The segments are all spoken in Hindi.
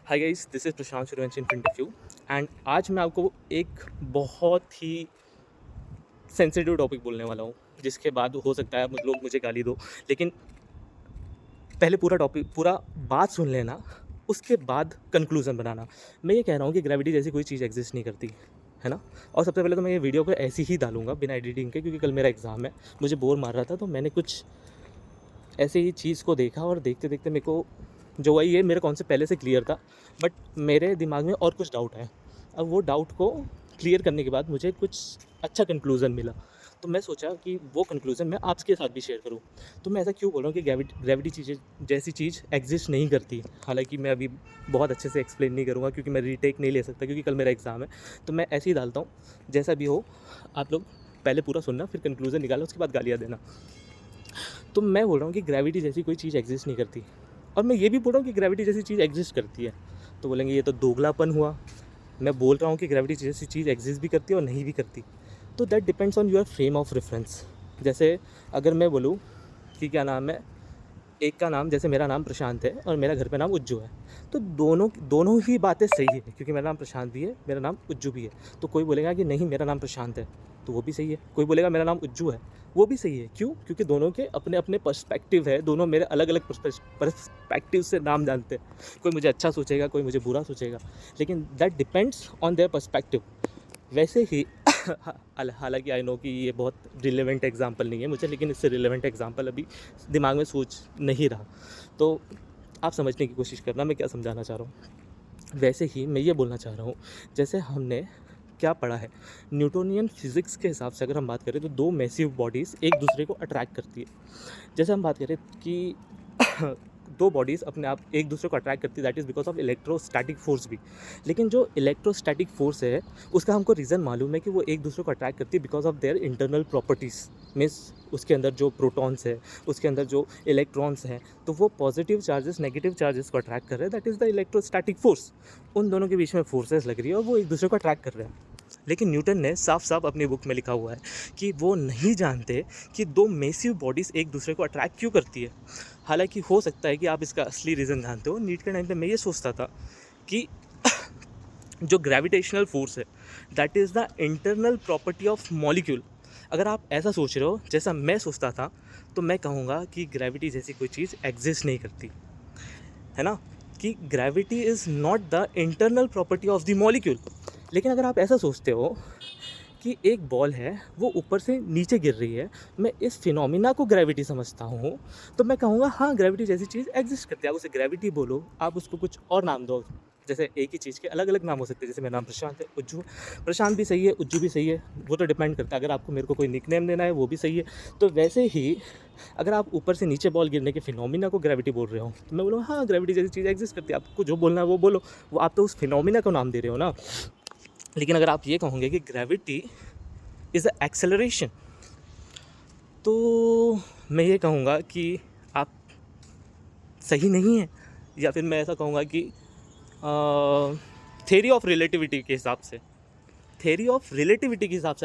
Hi guys, this is Prashant Suryavanshi in front of you and आज मैं आपको एक बहुत ही सेंसिटिव टॉपिक बोलने वाला हूँ, जिसके बाद हो सकता है लोग मुझे गाली दो। लेकिन पहले पूरा बात सुन लेना, उसके बाद कंक्लूज़न बनाना। मैं ये कह रहा हूँ कि ग्रेविटी जैसी कोई चीज़ एग्जिस्ट नहीं करती, है ना। और सबसे पहले तो मैं ये वीडियो को ऐसे ही डालूंगा बिना एडिटिंग के, क्योंकि कल मेरा एग्ज़ाम है, मुझे बोर मार रहा था, तो मैंने कुछ ऐसे ही चीज़ को देखा और देखते देखते मेरे को जो वही है, मेरा कॉन्सेप्ट पहले से क्लियर था, बट मेरे दिमाग में और कुछ डाउट है। अब वो डाउट को क्लियर करने के बाद मुझे कुछ अच्छा कंक्लूज़न मिला, तो मैं सोचा कि वो कंक्लूज़न मैं आपके साथ भी शेयर करूं। तो मैं ऐसा क्यों बोल रहा हूँ कि ग्रेविटी चीज़ें जैसी चीज़ एग्जिस्ट नहीं करती। हालांकि मैं अभी बहुत अच्छे से एक्सप्लेन नहीं करूँगा, क्योंकि मैं रीटेक नहीं ले सकता, क्योंकि कल मेरा एग्ज़ाम है। तो मैं ऐसे ही डालता हूँ, जैसा भी हो आप लोग पहले पूरा सुनना, फिर कंक्लूज़न निकालो, उसके बाद गालियाँ देना। तो मैं बोल रहा हूँ कि ग्रेविटी जैसी कोई चीज़ एग्जिस्ट नहीं करती, और मैं ये भी बोल रहा हूँ कि ग्रेविटी जैसी चीज़ एग्जिस्ट करती है। तो बोलेंगे ये तो दोगलापन हुआ। मैं बोल रहा हूँ कि ग्रेविटी जैसी चीज़ एग्जिस्ट भी करती है और नहीं भी करती। तो that depends on your frame of reference. जैसे अगर मैं बोलूँ कि क्या नाम है, एक का नाम, जैसे मेरा नाम प्रशांत है और मेरा घर पे नाम उज्जू है, तो दोनों दोनों ही बातें सही है, क्योंकि मेरा नाम प्रशांत भी है, मेरा नाम उज्जू भी है। तो कोई बोलेगा कि नहीं मेरा नाम प्रशांत है, तो वो भी सही है। कोई बोलेगा मेरा नाम उज्जू है, वो भी सही है। क्यों? क्योंकि दोनों के अपने अपने पर्सपेक्टिव है, दोनों मेरे अलग अलग पर्सपेक्टिव से नाम जानते हैं। कोई मुझे अच्छा सोचेगा, कोई मुझे बुरा सोचेगा, लेकिन that depends on their perspective. वैसे ही हालांकि आई नो कि ये बहुत रिलेवेंट एग्जांपल नहीं है मुझे, लेकिन इससे रिलेवेंट एग्जांपल अभी दिमाग में सोच नहीं रहा, तो आप समझने की कोशिश करना मैं क्या समझाना चाह रहा हूँ। वैसे ही मैं ये बोलना चाह रहा हूँ, जैसे हमने क्या पढ़ा है, न्यूटोनियन फिज़िक्स के हिसाब से अगर हम बात करें तो दो मैसिव बॉडीज़ एक दूसरे को अट्रैक्ट करती है। जैसे हम बात करें कि दो बॉडीज़ अपने आप एक दूसरे को अट्रैक्ट करती है, that is because of electrostatic force भी। लेकिन जो इलेक्ट्रोस्टैटिक फोर्स है, उसका हमको रीज़न मालूम है कि वो एक दूसरे को अट्रैक्ट करती है because of their internal properties. Means उसके अंदर जो प्रोटॉन्स है, उसके अंदर जो इलेक्ट्रॉन्स हैं, तो वो पॉजिटिव चार्जेस नेगेटिव चार्जेस को अट्रैक्ट कर रहे हैं, that is the electrostatic force. उन दोनों के बीच में फोर्सेस लग रही है और वो एक दूसरे को अट्रैक्ट कर रहे हैं। लेकिन न्यूटन ने साफ साफ अपनी बुक में लिखा हुआ है कि वो नहीं जानते कि दो मैसिव बॉडीज़ एक दूसरे को अट्रैक्ट क्यों करती है। हालांकि हो सकता है कि आप इसका असली रीज़न जानते हो। नीट के टाइम पे मैं ये सोचता था कि जो ग्रेविटेशनल फोर्स है, that is the internal property of molecule. अगर आप ऐसा सोच रहे हो जैसा मैं सोचता था, तो मैं कहूँगा कि ग्रेविटी जैसी कोई चीज़ एग्जिस्ट नहीं करती, है ना, कि gravity is not the internal property of the molecule. लेकिन अगर आप ऐसा सोचते हो कि एक बॉल है, वो ऊपर से नीचे गिर रही है, मैं इस फिनोमिना को ग्रेविटी समझता हूँ, तो मैं कहूँगा हाँ ग्रेविटी जैसी चीज़ एग्जिस्ट करती है। आप उसे ग्रेविटी बोलो, आप उसको कुछ और नाम दो, जैसे एक ही चीज़ के अलग अलग नाम हो सकते हैं। जैसे मेरा नाम प्रशांत है, उज्जू, प्रशांत भी सही है, उज्जू भी सही है, वो तो डिपेंड करता है। अगर आपको मेरे को कोई निकनेम देना है वो भी सही है। तो वैसे ही अगर आप ऊपर से नीचे बॉल गिरने के फिनोमिना को ग्रेविटी बोल रहे हो, तो मैं बोलूँगा हाँ ग्रेविटी जैसी चीज़ एग्जिस्ट करती है। आपको जो बोलना है वो बोलो, वो आप तो उस फिनोमिना को नाम दे रहे हो ना। लेकिन अगर आप ये कहोगे कि ग्रेविटी इज़ अ एक्सेलरेशन, तो मैं ये कहूँगा कि आप सही नहीं है। या फिर मैं ऐसा कहूँगा कि थ्योरी ऑफ रिलेटिविटी के हिसाब से,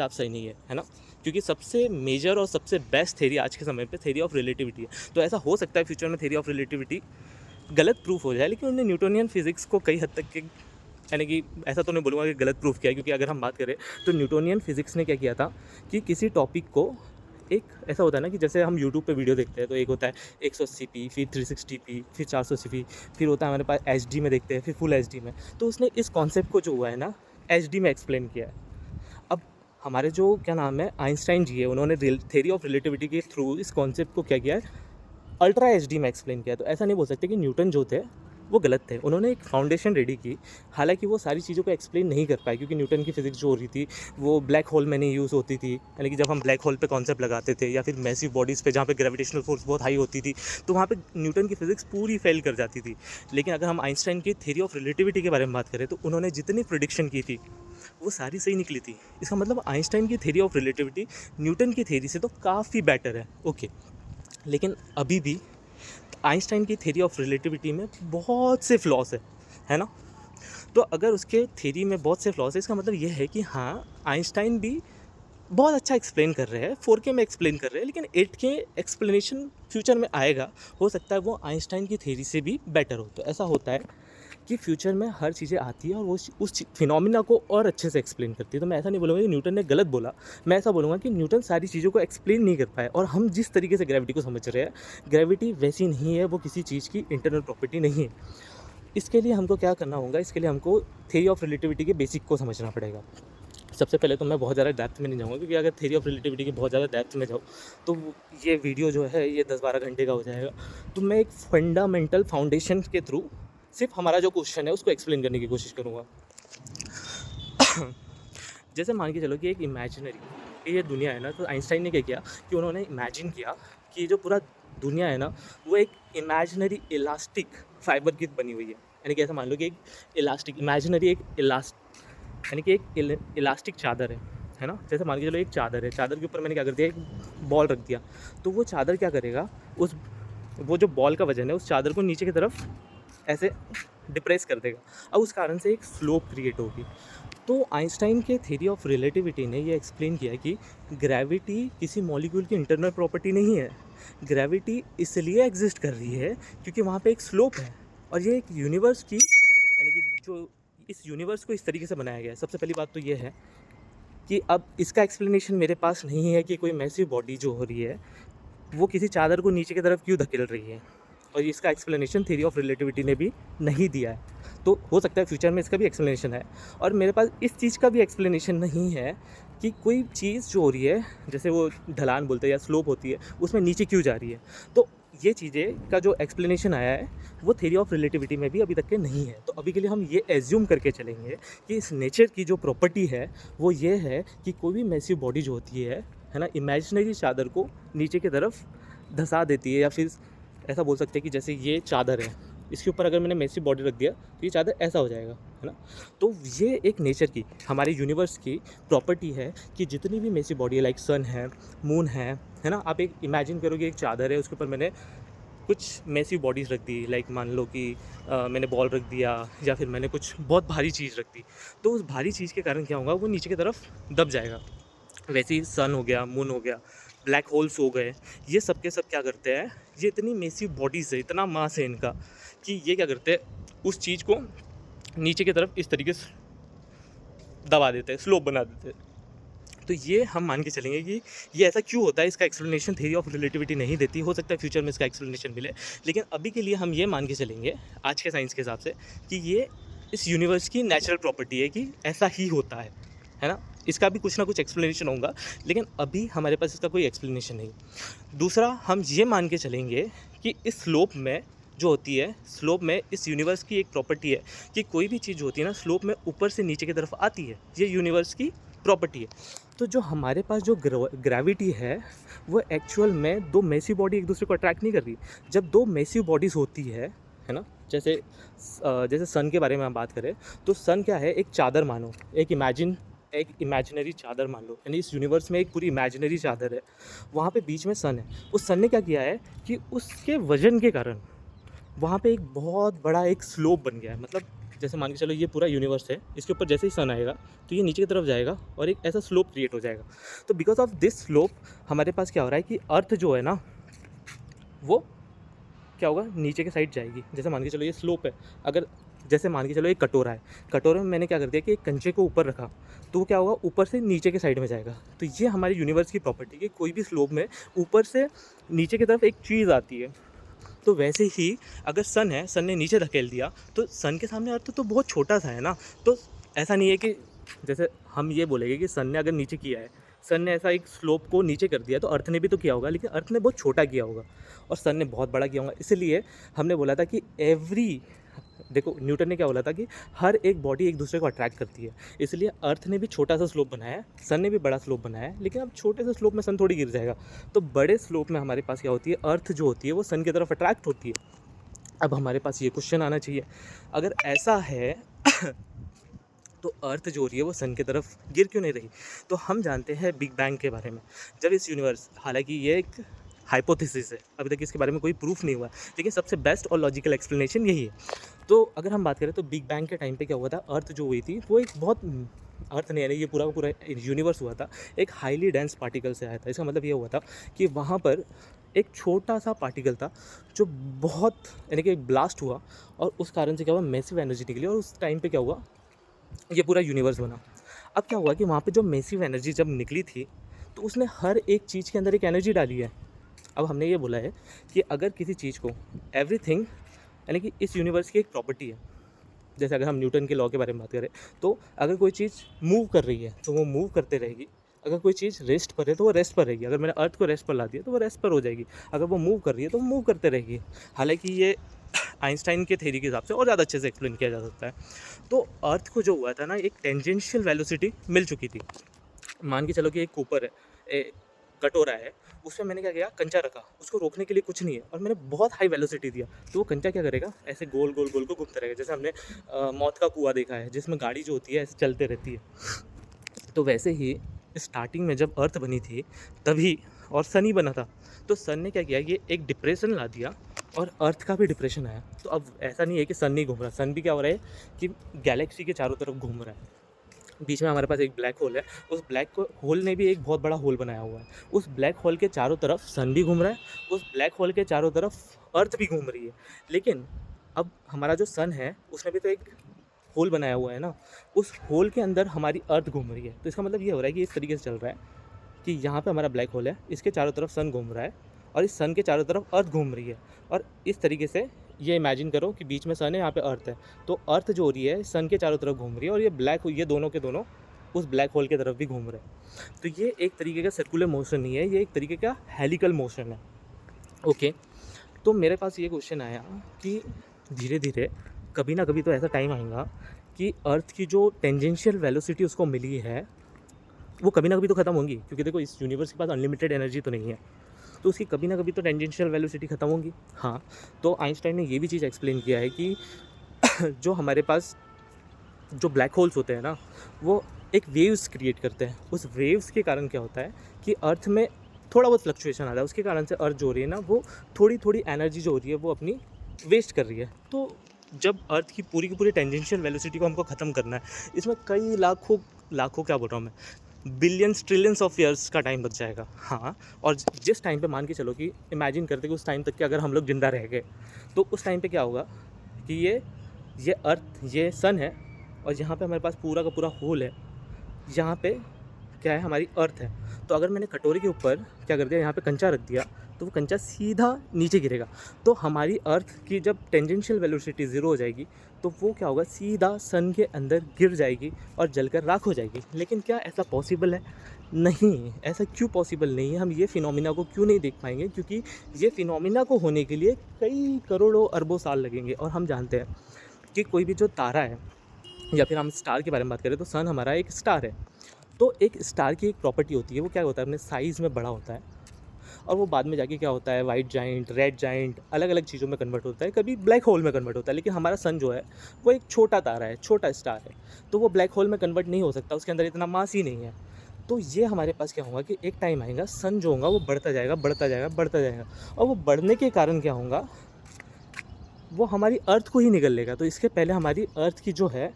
आप सही नहीं है ना। क्योंकि सबसे मेजर और सबसे बेस्ट थ्योरी आज के समय पे थ्योरी ऑफ रिलेटिविटी है। तो ऐसा हो सकता है फ्यूचर में थ्योरी ऑफ रिलेटिविटी गलत प्रूफ हो जाए, लेकिन उन्होंने न्यूटोनियन फिज़िक्स को कई हद तक के, यानी कि ऐसा तो नहीं बोलूँगा कि गलत प्रूफ किया है, क्योंकि अगर हम बात करें तो न्यूटोनियन फिज़िक्स ने क्या किया था कि किसी टॉपिक को, एक ऐसा होता है ना कि जैसे हम यूट्यूब पे वीडियो देखते हैं, तो एक होता है 180p, फिर 360p, फिर 480p, फिर होता है हमारे पास HD में देखते हैं, फिर फुल HD में। तो उसने इस कॉन्सेप्ट को जो हुआ है ना, HD में एक्सप्लेन किया है। अब हमारे जो क्या नाम है आइंस्टाइन जी है, उन्होंने थ्योरी ऑफ रिलेटिविटी के थ्रू इस कॉन्सेप्ट को क्या किया है, अल्ट्रा HD में एक्सप्लेन किया। तो ऐसा नहीं बोल सकते कि न्यूटन जो थे वो गलत थे, उन्होंने एक फाउंडेशन रेडी की। हालांकि वो सारी चीज़ों को एक्सप्लेन नहीं कर पाए, क्योंकि न्यूटन की फिजिक्स जो हो रही थी वो ब्लैक होल में नहीं यूज़ होती थी। यानी कि जब हम ब्लैक होल पे कॉन्सेप्ट लगाते थे, या फिर मैसिव बॉडीज़ पे जहाँ पे ग्रेविटेशनल फोर्स बहुत हाई होती थी, तो वहाँ पे न्यूटन की फिजिक्स पूरी फेल कर जाती थी। लेकिन अगर हम आइंस्टाइन की थ्योरी ऑफ रिलेटिविटी के बारे में बात करें, तो उन्होंने जितनी प्रिडिक्शन की थी वो सारी सही निकली थी। इसका मतलब आइंस्टाइन की थ्योरी ऑफ रिलेटिविटी न्यूटन की थ्योरी से तो काफ़ी बेटर है, ओके। लेकिन अभी भी आइंस्टाइन की थ्योरी ऑफ रिलेटिविटी में बहुत से फ्लॉज है ना। तो अगर उसके थ्योरी में बहुत से फ्लॉज है, इसका मतलब ये है कि हाँ आइंस्टाइन भी बहुत अच्छा एक्सप्लेन कर रहे हैं, 4K में एक्सप्लेन कर रहे हैं, लेकिन 8K एक्सप्लेनेशन फ्यूचर में आएगा, हो सकता है वो आइंस्टाइन की थ्योरी से भी बेटर हो। तो ऐसा होता है कि फ्यूचर में हर चीज़ें आती है और वो उस फिनोमिना को और अच्छे से एक्सप्लेन करती है। तो मैं ऐसा नहीं बोलूँगा कि न्यूटन ने गलत बोला, मैं ऐसा बोलूँगा कि न्यूटन सारी चीज़ों को एक्सप्लेन नहीं कर पाए और हम जिस तरीके से ग्रेविटी को समझ रहे हैं, ग्रेविटी वैसी नहीं है, वो किसी चीज़ की इंटरनल प्रॉपर्टी नहीं है। इसके लिए हमको क्या करना होगा, इसके लिए हमको थ्योरी ऑफ रिलेटिविटी के बेसिक को समझना पड़ेगा। सबसे पहले तो मैं बहुत ज़्यादा डेप्थ में नहीं जाऊँगा, क्योंकि अगर थ्योरी ऑफ रिलेटिविटी की बहुत ज़्यादा डेप्थ में जाऊँ तो ये वीडियो जो है ये 10-12 घंटे का हो जाएगा। तो मैं एक फंडामेंटल फाउंडेशन के थ्रू सिर्फ हमारा जो क्वेश्चन है उसको एक्सप्लेन करने की कोशिश करूँगा। जैसे मान के चलो कि एक इमेजिनरी ये दुनिया है ना, तो आइंस्टाइन ने क्या किया कि उन्होंने इमेजिन किया कि जो पूरा दुनिया है ना, वो एक इमेजिनरी इलास्टिक फाइबर की बनी हुई है। यानी कि ऐसा मान लो कि एक इलास्टिक इमेजिनरी एक यानी कि एक इलास्टिक चादर है ना। जैसे मान के चलो एक चादर है, चादर के ऊपर मैंने क्या कर दिया, एक बॉल रख दिया, तो वो चादर क्या करेगा, वो जो बॉल का वजन है उस चादर को नीचे की तरफ ऐसे डिप्रेस कर देगा। अब उस कारण से एक स्लोप क्रिएट होगी। तो आइंस्टाइन के थ्योरी ऑफ रिलेटिविटी ने ये एक्सप्लेन किया कि ग्रेविटी किसी मॉलिक्यूल की इंटरनल प्रॉपर्टी नहीं है। ग्रेविटी इसलिए एग्जिस्ट कर रही है क्योंकि वहाँ पे एक स्लोप है, और ये एक यूनिवर्स की, यानी कि जो इस यूनिवर्स को इस तरीके से बनाया गया है। सबसे पहली बात तो ये है कि अब इसका एक्सप्लेनेशन मेरे पास नहीं है कि कोई मैसिव बॉडी जो हो रही है वो किसी चादर को नीचे की तरफ क्यों धकेल रही है, और इसका एक्सप्लेनेशन थ्योरी ऑफ रिलेटिविटी ने भी नहीं दिया है। तो हो सकता है फ्यूचर में इसका भी एक्सप्लेनेशन है, और मेरे पास इस चीज़ का भी एक्सप्लेनेशन नहीं है कि कोई चीज़ जो हो रही है, जैसे वो ढलान बोलते हैं या स्लोप होती है, उसमें नीचे क्यों जा रही है। तो ये चीज़ें का जो एक्सप्लेनेशन आया है वो थ्योरी ऑफ रिलेटिविटी में भी अभी तक के नहीं है। तो अभी के लिए हम ये एज्यूम करके चलेंगे कि इस नेचर की जो प्रॉपर्टी है वो ये है कि कोई भी मैसिव बॉडी जो होती है ना, इमेजिनरी चादर को नीचे की तरफ धंसा देती है, या फिर ऐसा बोल सकते हैं कि जैसे ये चादर है, इसके ऊपर अगर मैंने मैसिव बॉडी रख दिया तो ये चादर ऐसा हो जाएगा, है ना। तो ये एक नेचर की, हमारे यूनिवर्स की प्रॉपर्टी है कि जितनी भी मैसिव बॉडी है, लाइक सन है, मून है ना। आप एक इमेजिन करोगे एक चादर है, उसके ऊपर मैंने कुछ मैसिव बॉडीज़ रख दी, लाइक मान लो कि मैंने बॉल रख दिया या फिर मैंने कुछ बहुत भारी चीज़ रख दी, तो उस भारी चीज़ के कारण क्या होगा, वो नीचे की तरफ दब जाएगा। वैसे ही सन हो गया, मून हो गया, ब्लैक होल्स हो गए, ये सब के सब क्या करते हैं, ये इतनी मैसिव बॉडीज़ है, इतना मास है इनका कि ये क्या करते हैं, उस चीज़ को नीचे की तरफ इस तरीके से दबा देते हैं, स्लोप बना देते हैं। तो ये हम मान के चलेंगे कि ये ऐसा क्यों होता है, इसका एक्सप्लेनेशन थ्योरी ऑफ रिलेटिविटी नहीं देती। हो सकता है फ्यूचर में इसका एक्सप्लेनेशन मिले, लेकिन अभी के लिए हम ये मान के चलेंगे आज के साइंस के हिसाब से कि ये इस यूनिवर्स की नेचुरल प्रॉपर्टी है कि ऐसा ही होता है ना। इसका भी कुछ ना कुछ एक्सप्लेनेशन होगा, लेकिन अभी हमारे पास इसका कोई एक्सप्लेनेशन नहीं। दूसरा, हम ये मान के चलेंगे कि इस स्लोप में जो होती है, स्लोप में इस यूनिवर्स की एक प्रॉपर्टी है कि कोई भी चीज़ होती है ना, स्लोप में ऊपर से नीचे की तरफ आती है, ये यूनिवर्स की प्रॉपर्टी है। तो जो हमारे पास जो ग्रेविटी है वो एक्चुअल में दो मैसिव बॉडी एक दूसरे को अट्रैक्ट नहीं कर रही। जब दो मैसिव बॉडीज़ होती है ना, जैसे सन के बारे में हम बात करें तो सन क्या है, एक चादर मानो, एक इमेजिनरी चादर मान लो, यानी इस यूनिवर्स में एक पूरी इमेजिनरी चादर है, वहाँ पे बीच में सन है। उस सन ने क्या किया है कि उसके वजन के कारण वहाँ पे एक बहुत बड़ा एक स्लोप बन गया है। मतलब जैसे मान के चलो ये पूरा यूनिवर्स है, इसके ऊपर जैसे ही सन आएगा तो ये नीचे की तरफ जाएगा और एक ऐसा स्लोप क्रिएट हो जाएगा। तो बिकॉज ऑफ दिस स्लोप हमारे पास क्या हो रहा है कि अर्थ जो है ना, वो क्या होगा, नीचे के साइड जाएगी। जैसे मान के चलो ये स्लोप है, अगर जैसे मान के चलो एक कटोरा है, कटोरे में मैंने क्या कर दिया कि एक कंचे को ऊपर रखा, तो वो क्या होगा, ऊपर से नीचे के साइड में जाएगा। तो ये हमारे यूनिवर्स की प्रॉपर्टी है कि कोई भी स्लोप में ऊपर से नीचे की तरफ एक चीज़ आती है। तो वैसे ही अगर सन है, सन ने नीचे धकेल दिया तो सन के सामने अर्थ तो बहुत छोटा सा है ना। तो ऐसा नहीं है कि जैसे हम ये बोलेंगे कि सन ने अगर नीचे किया है, सन ने ऐसा एक स्लोप को नीचे कर दिया, तो अर्थ ने भी तो किया होगा, लेकिन अर्थ ने बहुत छोटा किया होगा और सन ने बहुत बड़ा किया होगा। इसलिए हमने बोला था कि देखो न्यूटन ने क्या बोला था कि हर एक बॉडी एक दूसरे को अट्रैक्ट करती है। इसलिए अर्थ ने भी छोटा सा स्लोप बनाया है, सन ने भी बड़ा स्लोप बनाया है, लेकिन अब छोटे से स्लोप में सन थोड़ी गिर जाएगा। तो बड़े स्लोप में हमारे पास क्या होती है, अर्थ जो होती है वो सन की तरफ अट्रैक्ट होती है। अब हमारे पास ये क्वेश्चन आना चाहिए, अगर ऐसा है तो अर्थ जो हो रही है वो सन की तरफ गिर क्यों नहीं रही। तो हम जानते हैं बिग बैंग के बारे में। जब इस यूनिवर्स, हालांकि ये एक हाइपोथेसिस है, अभी तक इसके बारे में कोई प्रूफ नहीं हुआ, लेकिन सबसे बेस्ट और लॉजिकल एक्सप्लेनेशन यही है। तो अगर हम बात करें तो बिग बैंग के टाइम पे क्या हुआ था, अर्थ जो हुई थी वो एक बहुत, अर्थ नहीं यानी ये पूरा का पूरा यूनिवर्स हुआ था एक हाईली डेंस पार्टिकल से आया था। इसका मतलब ये हुआ था कि वहाँ पर एक छोटा सा पार्टिकल था जो बहुत यानी कि ब्लास्ट हुआ और उस कारण से क्या हुआ, मैसिव एनर्जी निकली और उस टाइम पे क्या हुआ, ये पूरा यूनिवर्स बना। अब क्या हुआ कि वहाँ पे जो मैसिव एनर्जी जब निकली थी तो उसने हर एक चीज़ के अंदर एक एनर्जी डाली है। अब हमने ये बोला है कि अगर किसी चीज़ को एवरीथिंग यानी कि इस यूनिवर्स की एक प्रॉपर्टी है, जैसे अगर हम न्यूटन के लॉ के बारे में बात करें तो अगर कोई चीज़ मूव कर रही है तो वो मूव करते रहेगी, अगर कोई चीज़ रेस्ट पर है तो वो रेस्ट पर रहेगी, अगर मैंने अर्थ को रेस्ट पर ला दिया तो वो रेस्ट पर हो जाएगी, अगर वो मूव कर रही है तो वो मूव करते रहेगी। हालांकि ये आइंस्टाइन के थ्योरी के हिसाब से और ज़्यादा अच्छे से एक्सप्लेन किया जा सकता है। तो अर्थ को जो हुआ था ना, एक टेंजेंशियल वेलोसिटी मिल चुकी थी। मान के चलो कि एक कूपर है, कटोरा है, उसमें मैंने क्या किया, कंचा रखा, उसको रोकने के लिए कुछ नहीं है और मैंने बहुत हाई वेलोसिटी दिया, तो वो कंचा क्या करेगा, ऐसे गोल गोल गोल को घूमता रहेगा। जैसे हमने मौत का कुआं देखा है जिसमें गाड़ी जो होती है ऐसे चलते रहती है। तो वैसे ही स्टार्टिंग में जब अर्थ बनी थी तभी, और सन ही बना था, तो सन ने क्या किया, ये एक डिप्रेशन ला दिया और अर्थ का भी डिप्रेशन आया। तो अब ऐसा नहीं है कि सन नहीं घूम रहा, सन भी क्या हो रहा है कि गैलेक्सी के चारों तरफ घूम रहा है। बीच में हमारे पास एक ब्लैक होल है, उस ब्लैक होल ने भी एक बहुत बड़ा होल बनाया हुआ है, उस ब्लैक होल के चारों तरफ सन भी घूम रहा है, उस ब्लैक होल के चारों तरफ अर्थ भी घूम रही है। लेकिन अब हमारा जो सन है उसने भी तो एक होल बनाया हुआ है ना, उस होल के अंदर हमारी अर्थ घूम रही है। तो इसका मतलब ये हो रहा है कि इस तरीके से चल रहा है कि यहाँ पे हमारा ब्लैक होल है, इसके चारों तरफ सन घूम रहा है और इस सन के चारों तरफ अर्थ घूम रही है, और इस तरीके से ये इमेजिन करो कि बीच में सन है, यहाँ पे अर्थ है, तो अर्थ जो हो रही है सन के चारों तरफ घूम रही है और ये ब्लैक होल, ये दोनों के दोनों उस ब्लैक होल की तरफ भी घूम रहे हैं। तो ये एक तरीके का सर्कुलर मोशन नहीं है, ये एक तरीके का हेलिकल मोशन है। ओके, तो मेरे पास ये क्वेश्चन आया कि धीरे धीरे कभी ना कभी तो ऐसा टाइम आएगा कि अर्थ की जो टेंजेंशियल वेलोसिटी उसको मिली है वो कभी ना कभी तो ख़त्म होंगी, क्योंकि देखो इस यूनिवर्स के पास अनलिमिटेड एनर्जी तो नहीं है, तो उसकी कभी ना कभी तो टेंजेंशियल वेलोसिटी ख़त्म होगी। हाँ, तो आइंस्टाइन ने ये भी चीज़ एक्सप्लेन किया है कि जो हमारे पास जो ब्लैक होल्स होते हैं ना, वो एक वेव्स क्रिएट करते हैं। उस वेव्स के कारण क्या होता है कि अर्थ में थोड़ा बहुत फ्लक्चुएशन आता है, उसके कारण से अर्थ जो हो रही है ना, वो थोड़ी थोड़ी एनर्जी जो हो रही है वो अपनी वेस्ट कर रही है। तो जब अर्थ की पूरी टेंजेंशियल वेलोसिटी को हमको ख़त्म करना है, इसमें कई लाखों लाखों क्या बोल रहा हूँ मैं, बिलियंस ट्रिलियंस ऑफ ईयर्स का टाइम लग जाएगा। हाँ, और जिस टाइम पे मान के चलो कि इमेजिन करते कि उस टाइम तक के अगर हम लोग ज़िंदा रह गए तो उस टाइम पे क्या होगा कि ये अर्थ, ये सन है और यहाँ पे हमारे पास पूरा का पूरा होल है, यहाँ पे क्या है, हमारी अर्थ है। तो अगर मैंने कटोरे के ऊपर क्या कर दिया, यहाँ पे कंचा रख दिया, तो वो कंचा सीधा नीचे गिरेगा। तो हमारी अर्थ की जब टेंजेंशियल वेलोसिटी ज़ीरो हो जाएगी तो वो क्या होगा, सीधा सन के अंदर गिर जाएगी और जलकर राख हो जाएगी। लेकिन क्या ऐसा पॉसिबल है? नहीं, ऐसा क्यों पॉसिबल नहीं है? हम ये फिनोमिना को क्यों नहीं देख पाएंगे? क्योंकि ये फिनोमिना को होने के लिए कई करोड़ों अरबों साल लगेंगे। और हम जानते हैं कि कोई भी जो तारा है, या फिर हम स्टार के बारे में बात करें तो सन हमारा एक स्टार है। तो एक स्टार की एक प्रॉपर्टी होती है, वो क्या होता है, अपने साइज़ में बड़ा होता है और वो बाद में जाके क्या होता है, वाइट जाइंट, रेड जाइंट, अलग अलग चीज़ों में कन्वर्ट होता है, कभी ब्लैक होल में कन्वर्ट होता है। लेकिन हमारा सन जो है वो एक छोटा तारा है, छोटा स्टार है, तो वो ब्लैक होल में कन्वर्ट नहीं हो सकता, उसके अंदर इतना मास ही नहीं है। तो ये हमारे पास क्या होगा कि एक टाइम आएगा, सन जो होगा वो बढ़ता जाएगा, बढ़ता जाएगा, बढ़ता जाएगा, और वो बढ़ने के कारण क्या होगा, वो हमारी अर्थ को ही निगल लेगा। तो इसके पहले हमारी अर्थ की जो है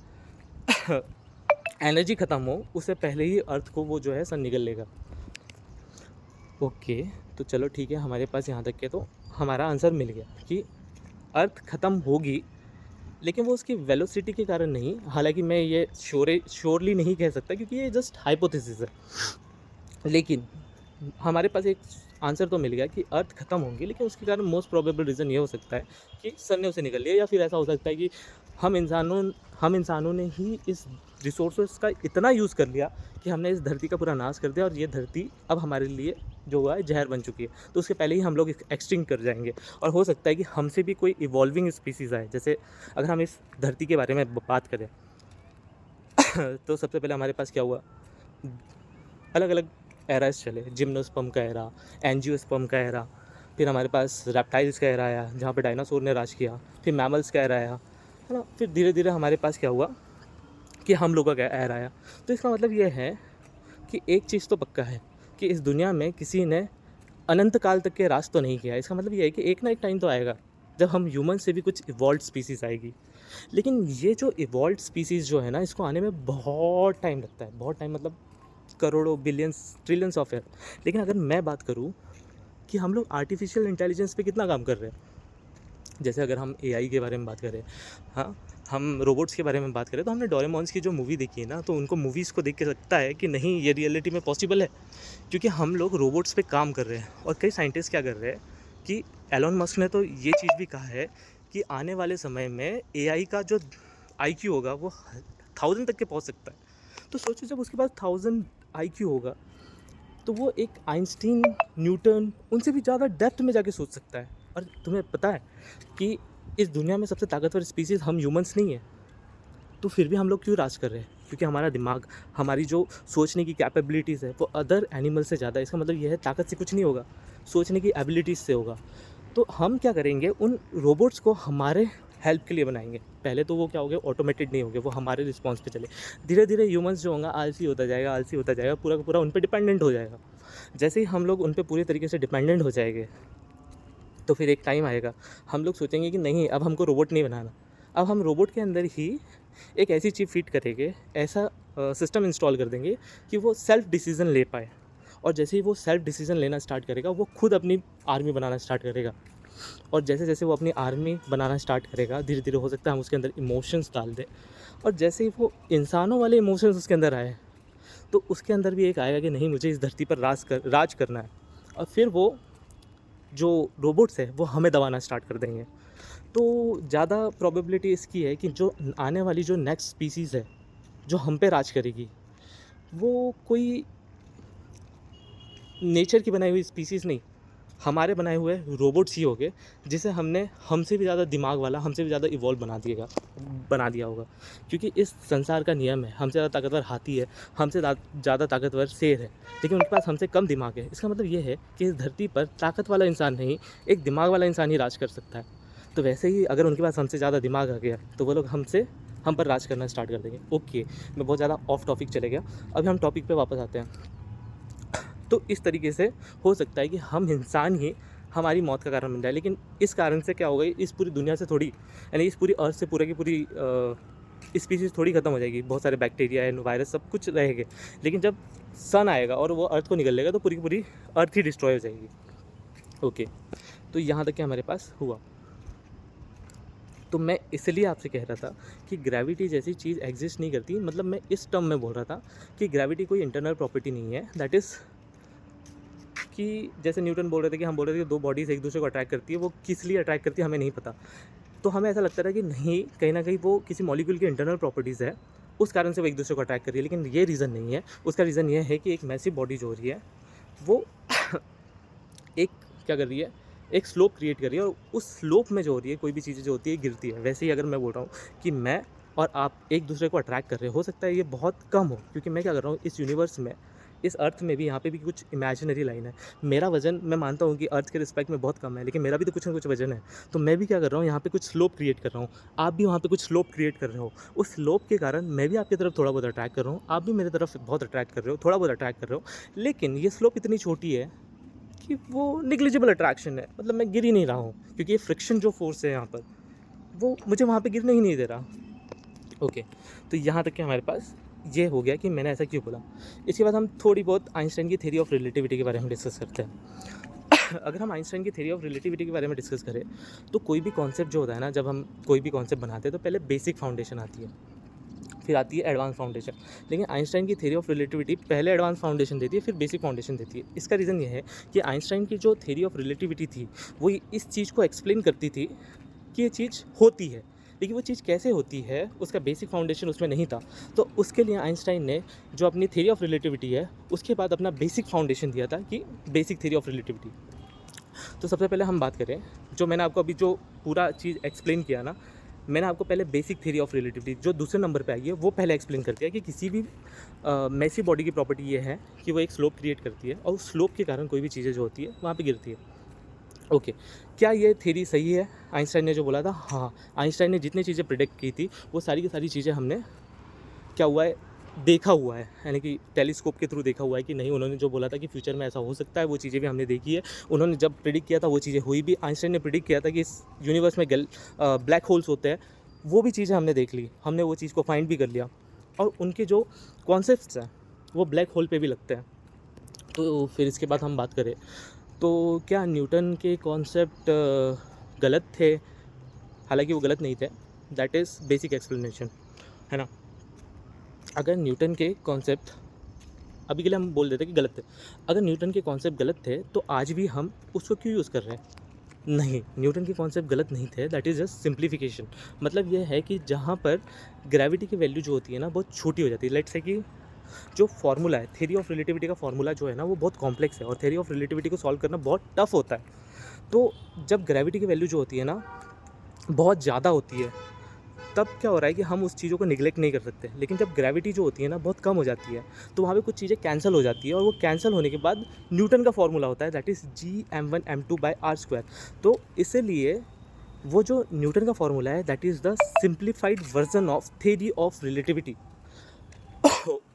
एनर्जी ख़त्म हो, उससे पहले ही अर्थ को वो जो है सन निगल लेगा। ओके, तो चलो ठीक है, हमारे पास यहाँ तक के तो हमारा आंसर मिल गया कि अर्थ ख़त्म होगी, लेकिन वो उसकी वेलोसिटी के कारण नहीं। हालांकि मैं ये श्योरली नहीं कह सकता क्योंकि ये जस्ट हाइपोथेसिस है, लेकिन हमारे पास एक आंसर तो मिल गया कि अर्थ ख़त्म होंगी, लेकिन उसके कारण मोस्ट प्रोबेबल रीज़न ये हो सकता है कि सन ने उसे निकल लिया, या फिर ऐसा हो सकता है कि हम इंसानों ने ही इस रिसोर्सेज का इतना यूज़ कर लिया कि हमने इस धरती का पूरा नाश कर दिया और ये धरती अब हमारे लिए जो हुआ है जहर बन चुकी है। तो उसके पहले ही हम लोग एक्सटिंक्ट कर जाएंगे, और हो सकता है कि हमसे भी कोई इवॉल्विंग स्पीसीज़ आए। जैसे अगर हम इस धरती के बारे में बात करें तो सबसे पहले हमारे पास क्या हुआ, अलग अलग एराज चले, जिम्नोस्पर्म का एरा, एंजियोस्पर्म का एरा, फिर हमारे पास रेप्टाइल्स का एरा आया जहाँ पे डायनासोर ने राज किया, फिर मैमल्स का एरा आया, है ना, फिर धीरे धीरे हमारे पास क्या हुआ कि हम लोगों का एरा आया। तो इसका मतलब ये है कि एक चीज़ तो पक्का है कि इस दुनिया में किसी ने अनंत काल तक के राज तो नहीं किया। इसका मतलब ये है कि एक ना एक टाइम तो आएगा जब हम ह्यूमन से भी कुछ इवॉल्व स्पीसीज़ आएगी। लेकिन ये जो इवॉल्व स्पीसीज़ जो है ना, इसको आने में बहुत टाइम लगता है, बहुत टाइम मतलब करोड़ों, बिलियंस, ट्रिलियंस ऑफ ईयर। लेकिन अगर मैं बात करूँ कि हम लोग आर्टिफिशियल इंटेलिजेंस पे कितना काम कर रहे हैं। जैसे अगर हम एआई के बारे में बात करें, हाँ, हम रोबोट्स के बारे में बात करें, तो हमने डोरेमोन्स की जो मूवी देखी है ना, तो उनको मूवीज़ को देख के लगता है कि नहीं, ये रियलिटी में पॉसिबल है, क्योंकि हम लोग रोबोट्स पे काम कर रहे हैं। और कई साइंटिस्ट क्या कर रहे हैं कि एलन मस्क ने तो ये चीज़ भी कहा है कि आने वाले समय में एआई का जो आईक्यू होगा वो 1000 तक के पहुंच सकता है। तो सोचो, जब उसके पास 1000 आईक्यू होगा, तो वो एक आइंस्टीन, न्यूटन, उनसे भी ज़्यादा डेप्थ में जाके सोच सकता है। और तुम्हें पता है कि इस दुनिया में सबसे ताकतवर स्पीसीज़ हम ह्यूमंस नहीं है, तो फिर भी हम लोग क्यों राज कर रहे हैं? क्योंकि हमारा दिमाग, हमारी जो सोचने की कैपेबिलिटीज़ है वो अदर एनिमल से ज़्यादा है। इसका मतलब यह है ताकत से कुछ नहीं होगा, सोचने की एबिलिटीज़ से होगा। तो हम क्या करेंगे, उन रोबोट्स को हमारे हेल्प के लिए बनाएंगे। पहले तो वो क्या हो गया, ऑटोमेटेड नहीं हो गए, वो हमारे रिस्पॉन्स पे चले। धीरे धीरे ह्यूमंस जो होगा आलसी होता जाएगा, आलसी होता जाएगा, पूरा का पूरा उन पे डिपेंडेंट हो जाएगा। जैसे ही हम लोग उन पे पूरे तरीके से डिपेंडेंट हो जाएंगे, तो फिर एक टाइम आएगा, हम लोग सोचेंगे कि नहीं, अब हमको रोबोट नहीं बनाना। अब हम रोबोट के अंदर ही एक ऐसी चिप फिट करेंगे, ऐसा सिस्टम इंस्टॉल कर देंगे कि वो सेल्फ डिसीज़न ले पाए। और जैसे ही वो सेल्फ डिसीज़न लेना स्टार्ट करेगा, वो खुद अपनी आर्मी बनाना स्टार्ट करेगा। और जैसे जैसे वो अपनी आर्मी बनाना स्टार्ट करेगा, धीरे धीरे हो सकता है हम उसके अंदर इमोशंस डाल दें। और जैसे ही वो इंसानों वाले इमोशंस उसके अंदर आए, तो उसके अंदर भी एक आएगा कि नहीं, मुझे इस धरती पर राज करना है। और फिर वो जो रोबोट्स है वो हमें दबाना स्टार्ट कर देंगे। तो ज़्यादा प्रोबेबिलिटी इसकी है कि जो आने वाली जो नेक्स्ट स्पीसीज़ है जो हम पे राज करेगी, वो कोई नेचर की बनाई हुई स्पीसीज़ नहीं, हमारे बनाए हुए रोबोट्स ही होंगे, जिसे हमने हमसे भी ज़्यादा दिमाग वाला, हमसे भी ज़्यादा इवॉल्व बना दिया होगा। क्योंकि इस संसार का नियम है, हमसे ज़्यादा ताकतवर हाथी है, हमसे ज़्यादा ताकतवर शेर है, लेकिन उनके पास हमसे कम दिमाग है। इसका मतलब ये है कि इस धरती पर ताकत वाला इंसान नहीं, एक दिमाग वाला इंसान ही राज कर सकता है। तो वैसे ही अगर उनके पास हमसे ज़्यादा दिमाग आ गया, तो वो लोग हम पर राज करना स्टार्ट कर देंगे। ओके, मैं बहुत ज़्यादा ऑफ टॉपिक चले गया, अभी हम टॉपिक पे वापस आते हैं। तो इस तरीके से हो सकता है कि हम इंसान ही हमारी मौत का कारण बन जाए। लेकिन इस कारण से क्या होगा, इस पूरी दुनिया से थोड़ी, यानी इस पूरी अर्थ से पूरा की पूरी स्पीसीज़ थोड़ी ख़त्म हो जाएगी। बहुत सारे बैक्टीरिया एंड वायरस सब कुछ रहेंगे, लेकिन जब सन आएगा और वो अर्थ को निकल लेगा, तो पूरी की पूरी अर्थ ही डिस्ट्रॉय हो जाएगी। ओके, तो यहाँ तक कि हमारे पास हुआ। तो मैं इसलिए आपसे कह रहा था कि ग्रेविटी जैसी चीज़ एग्जिस्ट नहीं करती। मतलब मैं इस टर्म में बोल रहा था कि ग्रेविटी कोई इंटरनल प्रॉपर्टी नहीं है। दैट इज़ कि जैसे न्यूटन बोल रहे थे कि हम बोल रहे थे कि दो बॉडीज़ एक दूसरे को अट्रैक्ट करती है, वो किस लिए अट्रैक्ट करती है हमें नहीं पता। तो हमें ऐसा लगता था कि नहीं, कहीं ना कहीं वो किसी मॉलिक्यूल की इंटरनल प्रॉपर्टीज़ है, उस कारण से वो एक दूसरे को अट्रैक्ट कर रही है। लेकिन ये रीज़न नहीं है। उसका रीज़न ये है कि एक मैसिव बॉडी जो हो रही है वो एक क्या कर रही है, एक स्लोप क्रिएट कर रही है, और उस स्लोप में जो हो रही है कोई भी चीज़ें जो होती है गिरती है। वैसे ही अगर मैं बोल रहा हूँ कि मैं और आप एक दूसरे को अट्रैक्ट कर रहे हो सकता है ये बहुत कम हो, क्योंकि मैं क्या कर रहा हूँ, इस यूनिवर्स में, इस अर्थ में भी, यहाँ पे भी कुछ इमेजिनरी लाइन है। मेरा वजन, मैं मानता हूँ कि अर्थ के रिस्पेक्ट में बहुत कम है, लेकिन मेरा भी तो कुछ ना कुछ वजन है। तो मैं भी क्या कर रहा हूँ, यहाँ पे कुछ स्लोप क्रिएट कर रहा हूँ, आप भी वहाँ पे कुछ स्लोप क्रिएट कर रहे हो। उस स्लोप के कारण मैं भी आपकी तरफ थोड़ा बहुत अट्रैक्ट कर रहा हूँ, आप भी मेरी तरफ बहुत अट्रैक्ट कर रहे हो, थोड़ा बहुत अट्रैक्ट कर रहे हो। लेकिन ये स्लोप इतनी छोटी है कि वो निग्लिजिबल अट्रैक्शन है। मतलब मैं गिर ही नहीं रहा हूँ, क्योंकि ये फ्रिक्शन जो फोर्स है यहाँ पर, वो मुझे वहाँ पे गिरने ही नहीं दे रहा। ओके, तो यहाँ तक कि हमारे पास ये हो गया कि मैंने ऐसा क्यों बोला। इसके बाद हम थोड़ी बहुत आइंस्टाइन की थ्योरी ऑफ रिलेटिविटी के बारे में डिस्कस करते हैं। अगर हम आइंस्टाइन की थ्योरी ऑफ रिलेटिविटी के बारे में डिस्कस करें, तो कोई भी कॉन्सेप्ट जो होता है ना, जब हम कोई भी कॉन्सेप्ट बनाते हैं तो पहले बेसिक फाउंडेशन आती है, फिर आती है एडवांस फाउंडेशन। लेकिन आइंस्टाइन की थ्योरी ऑफ रिलेटिविटी पहले एडवांस फाउंडेशन देती है, फिर बेसिक फाउंडेशन देती है। इसका रीज़न ये है कि आइंस्टाइन की जो थ्योरी ऑफ रिलेटिविटी थी, वो इस चीज़ को एक्सप्लेन करती थी कि ये चीज़ होती है, लेकिन वो चीज़ कैसे होती है उसका बेसिक फाउंडेशन उसमें नहीं था। तो उसके लिए आइंस्टाइन ने जो अपनी थ्योरी ऑफ रिलेटिविटी है, उसके बाद अपना बेसिक फाउंडेशन दिया था कि बेसिक थ्योरी ऑफ रिलेटिविटी। तो सबसे पहले हम बात करें, जो मैंने आपको अभी जो पूरा चीज़ एक्सप्लेन किया ना, मैंने आपको पहले बेसिक थ्योरी ऑफ रिलेटिविटी जो दूसरे नंबर पे आई है वो पहले एक्सप्लेन कर दिया कि किसी भी मैसिव बॉडी की प्रॉपर्टी ये है कि वो एक स्लोप क्रिएट करती है, और उस स्लोप के कारण कोई भी चीज़ें जो होती है वहाँ पे गिरती है। ओके, क्या ये थ्योरी सही है आइंस्टाइन ने जो बोला था? हाँ, आइंस्टाइन ने जितनी चीज़ें प्रिडिक्ट की थी वो सारी की सारी चीज़ें हमने क्या हुआ है, देखा हुआ है, यानी कि टेलीस्कोप के थ्रू देखा हुआ है कि नहीं, उन्होंने जो बोला था कि फ्यूचर में ऐसा हो सकता है, वो चीज़ें भी हमने देखी है। उन्होंने जब प्रिडिक्ट किया था वो चीज़ें हुई भी। आइंस्टाइन ने प्रिडिक्ट किया था कि इस यूनिवर्स में ब्लैक होल्स होते हैं, वो भी चीज़ें हमने देख ली, हमने वो चीज़ को फाइंड भी कर लिया, और उनके जो कॉन्सेप्ट्स हैं वो ब्लैक होल पे भी लगते हैं। तो फिर इसके बाद हम बात करें तो क्या न्यूटन के कॉन्सेप्ट गलत थे? हालांकि वो गलत नहीं थे, दैट इज़ बेसिक एक्सप्लेनेशन, है ना। अगर न्यूटन के कॉन्सेप्ट, अभी के लिए हम बोल देते कि गलत थे, अगर न्यूटन के कॉन्सेप्ट गलत थे तो आज भी हम उसको क्यों यूज़ कर रहे हैं? नहीं, न्यूटन के कॉन्सेप्ट गलत नहीं थे, दैट इज़ जस्ट सिंप्लीफिकेशन। मतलब ये है कि जहाँ पर ग्रेविटी की वैल्यू जो होती है ना बहुत छोटी हो जाती है। लेट्स से कि जो फार्मूला है, थ्योरी ऑफ रिलेटिविटी का फार्मूला जो है ना वो बहुत कॉम्प्लेक्स है और थ्योरी ऑफ रिलेटिविटी को सॉल्व करना बहुत टफ होता है। तो जब ग्रेविटी की वैल्यू जो होती है ना बहुत ज़्यादा होती है, तब क्या हो रहा है कि हम उस चीज़ों को निगलेक्ट नहीं कर सकते। लेकिन जब ग्रेविटी जो होती है ना बहुत कम हो जाती है, तो वहाँ पे कुछ चीज़ें कैंसिल हो जाती है और वो कैंसिल होने के बाद न्यूटन का फॉर्मूला होता है, दैट इज़ Gm1m2/r²। तो इसीलिए वो जो न्यूटन का फॉर्मूला है that is the simplified version of theory of relativity.